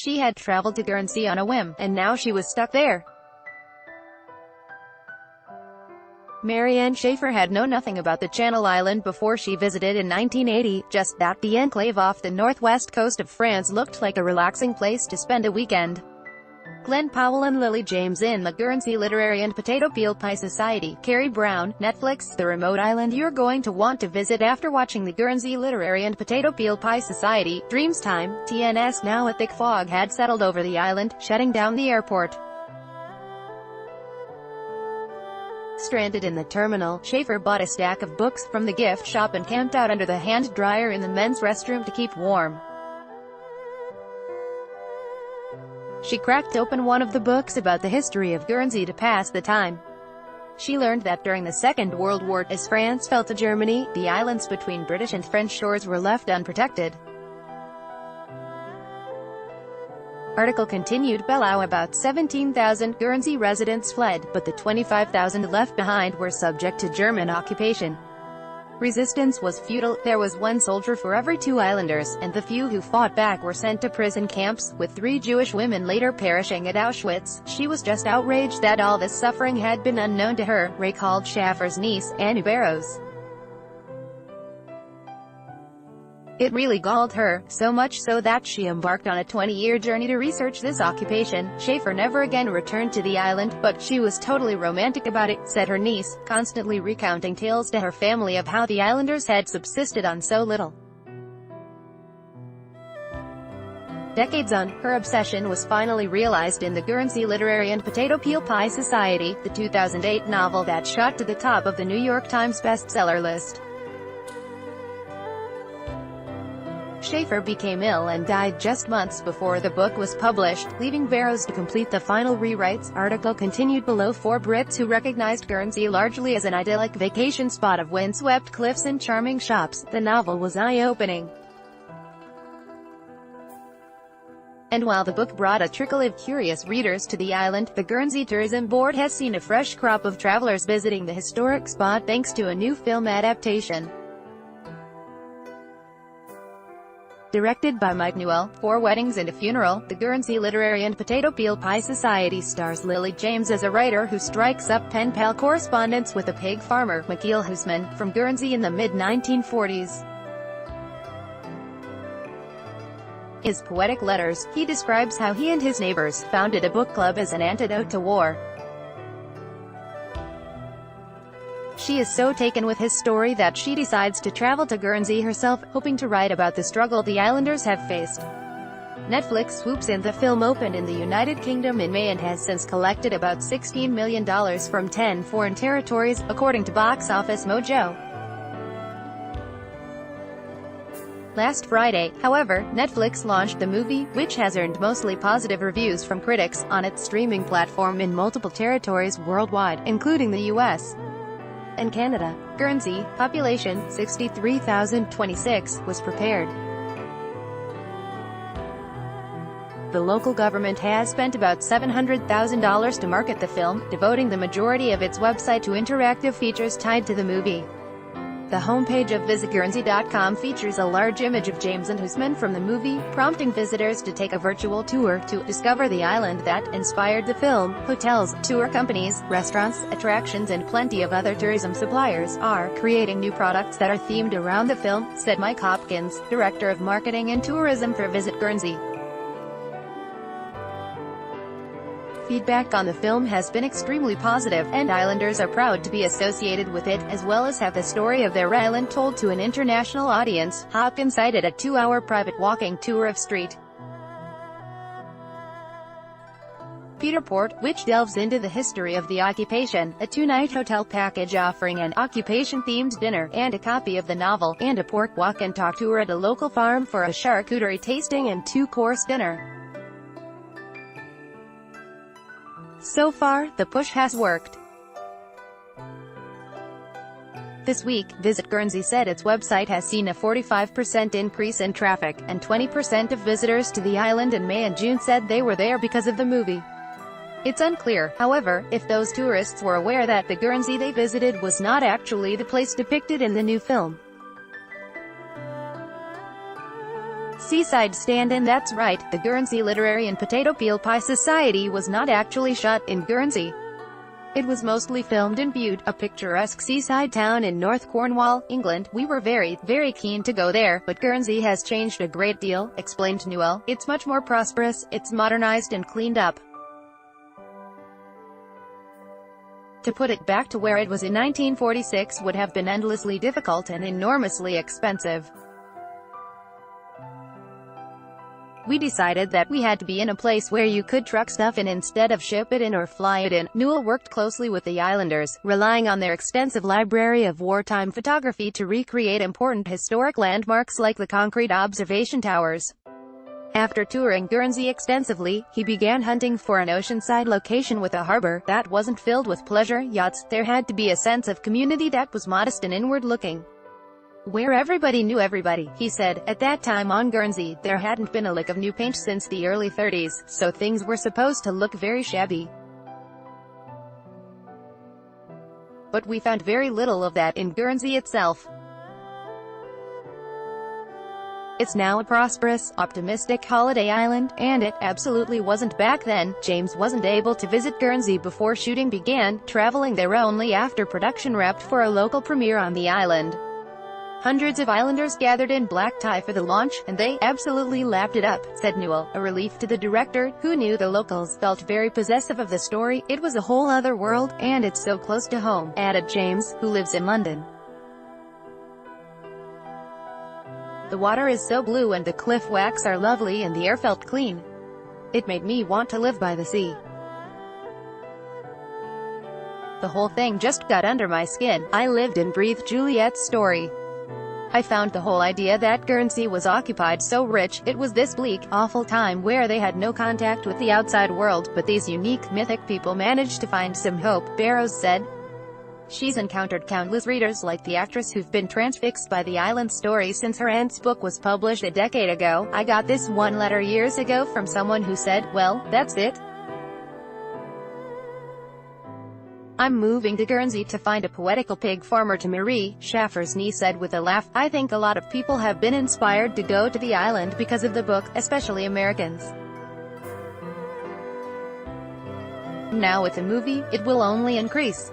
She had traveled to Guernsey on a whim, and now she was stuck there. Marianne Schaefer had known nothing about the Channel Island before she visited in 1980, just that the enclave off the northwest coast of France looked like a relaxing place to spend a weekend. Glenn Powell and Lily James in the Guernsey Literary and Potato Peel Pie Society. Carrie Brown, Netflix, the remote island you're going to want to visit after watching the Guernsey Literary and Potato Peel Pie Society. Dreams time. TNS. Now a thick fog had settled over the island, shutting down the airport. Stranded in the terminal, Schaefer bought a stack of books from the gift shop and camped out under the hand dryer in the men's restroom to keep warm. She cracked open one of the books about the history of Guernsey to pass the time. She learned that during the Second World War, as France fell to Germany, the islands between British and French shores were left unprotected. Article continued. Below, about 17,000 Guernsey residents fled, but the 25,000 left behind were subject to German occupation. Resistance was futile. There was one soldier for every 2 islanders, and the few who fought back were sent to prison camps, with 3 Jewish women later perishing at Auschwitz. She was just outraged that all this suffering had been unknown to her, recalled Schaefer's niece, Annie Barrows. It really galled her, so much so that she embarked on a 20-year journey to research this occupation. Schaefer never again returned to the island, but she was totally romantic about it, said her niece, constantly recounting tales to her family of how the islanders had subsisted on so little. Decades on, her obsession was finally realized in the Guernsey Literary and Potato Peel Pie Society, the 2008 novel that shot to the top of the New York Times bestseller list. Schaefer became ill and died just months before the book was published, leaving Barrows to complete the final rewrites. Article continued. Below, 4 Brits who recognized Guernsey largely as an idyllic vacation spot of windswept cliffs and charming shops. The novel was eye-opening. And while the book brought a trickle of curious readers to the island, the Guernsey Tourism Board has seen a fresh crop of travelers visiting the historic spot thanks to a new film adaptation. Directed by Mike Newell, 4 Weddings and a Funeral, the Guernsey Literary and Potato Peel Pie Society stars Lily James as a writer who strikes up pen pal correspondence with a pig farmer, McKeel Husman, from Guernsey in the mid-1940s. In his poetic letters, he describes how he and his neighbors founded a book club as an antidote to war. She is so taken with his story that she decides to travel to Guernsey herself, hoping to write about the struggle the islanders have faced. Netflix swoops in. The film opened in the United Kingdom in May and has since collected about $16 million from 10 foreign territories, according to Box Office Mojo. Last Friday, however, Netflix launched the movie, which has earned mostly positive reviews from critics, on its streaming platform in multiple territories worldwide, including the U.S. and Canada. Guernsey, population 63,026, was prepared. The local government has spent about $700,000 to market the film, devoting the majority of its website to interactive features tied to the movie. The homepage of visitguernsey.com features a large image of James and Husman from the movie, prompting visitors to take a virtual tour to discover the island that inspired the film. Hotels, tour companies, restaurants, attractions and plenty of other tourism suppliers are creating new products that are themed around the film, said Mike Hopkins, Director of Marketing and Tourism for Visit Guernsey. Feedback on the film has been extremely positive, and islanders are proud to be associated with it, as well as have the story of their island told to an international audience. Hopkins cited a 2-hour private walking tour of St. Peter Port, which delves into the history of the occupation, a 2-night hotel package offering an occupation-themed dinner, and a copy of the novel, and a pork walk and talk tour at a local farm for a charcuterie tasting and 2-course dinner. So far, the push has worked. This week, Visit Guernsey said its website has seen a 45% increase in traffic, and 20% of visitors to the island in May and June said they were there because of the movie. It's unclear, however, if those tourists were aware that the Guernsey they visited was not actually the place depicted in the new film. Seaside stand-in. That's right, the Guernsey Literary and Potato Peel Pie Society was not actually shot in Guernsey. It was mostly filmed in Bude, a picturesque seaside town in North Cornwall, England. We were very, very keen to go there, but Guernsey has changed a great deal, explained Newell. It's much more prosperous, it's modernized and cleaned up. To put it back to where it was in 1946 would have been endlessly difficult and enormously expensive. We decided that we had to be in a place where you could truck stuff in instead of ship it in or fly it in. Newell worked closely with the islanders, relying on their extensive library of wartime photography to recreate important historic landmarks like the concrete observation towers. After touring Guernsey extensively, he began hunting for an oceanside location with a harbor that wasn't filled with pleasure yachts. There had to be a sense of community that was modest and inward-looking, where everybody knew everybody, he said. At that time on Guernsey, there hadn't been a lick of new paint since the early 30s, so things were supposed to look very shabby. But we found very little of that in Guernsey itself. It's now a prosperous, optimistic holiday island, and it absolutely wasn't back then. James wasn't able to visit Guernsey before shooting began, traveling there only after production wrapped for a local premiere on the island. Hundreds of islanders gathered in black tie for the launch, and they absolutely lapped it up, said Newell, a relief to the director, who knew the locals felt very possessive of the story. It was a whole other world, and it's so close to home, added James, who lives in London. The water is so blue and the cliff wax are lovely and the air felt clean. It made me want to live by the sea. The whole thing just got under my skin. I lived and breathed Juliet's story. I found the whole idea that Guernsey was occupied so rich, it was this bleak, awful time where they had no contact with the outside world, but these unique, mythic people managed to find some hope, Barrows said. She's encountered countless readers like the actress who've been transfixed by the island's story since her aunt's book was published a decade ago. I got this one letter years ago from someone who said, well, that's it. I'm moving to Guernsey to find a poetical pig farmer. To Marie, Schaffer's niece said with a laugh, I think a lot of people have been inspired to go to the island because of the book, especially Americans. Now with the movie, it will only increase.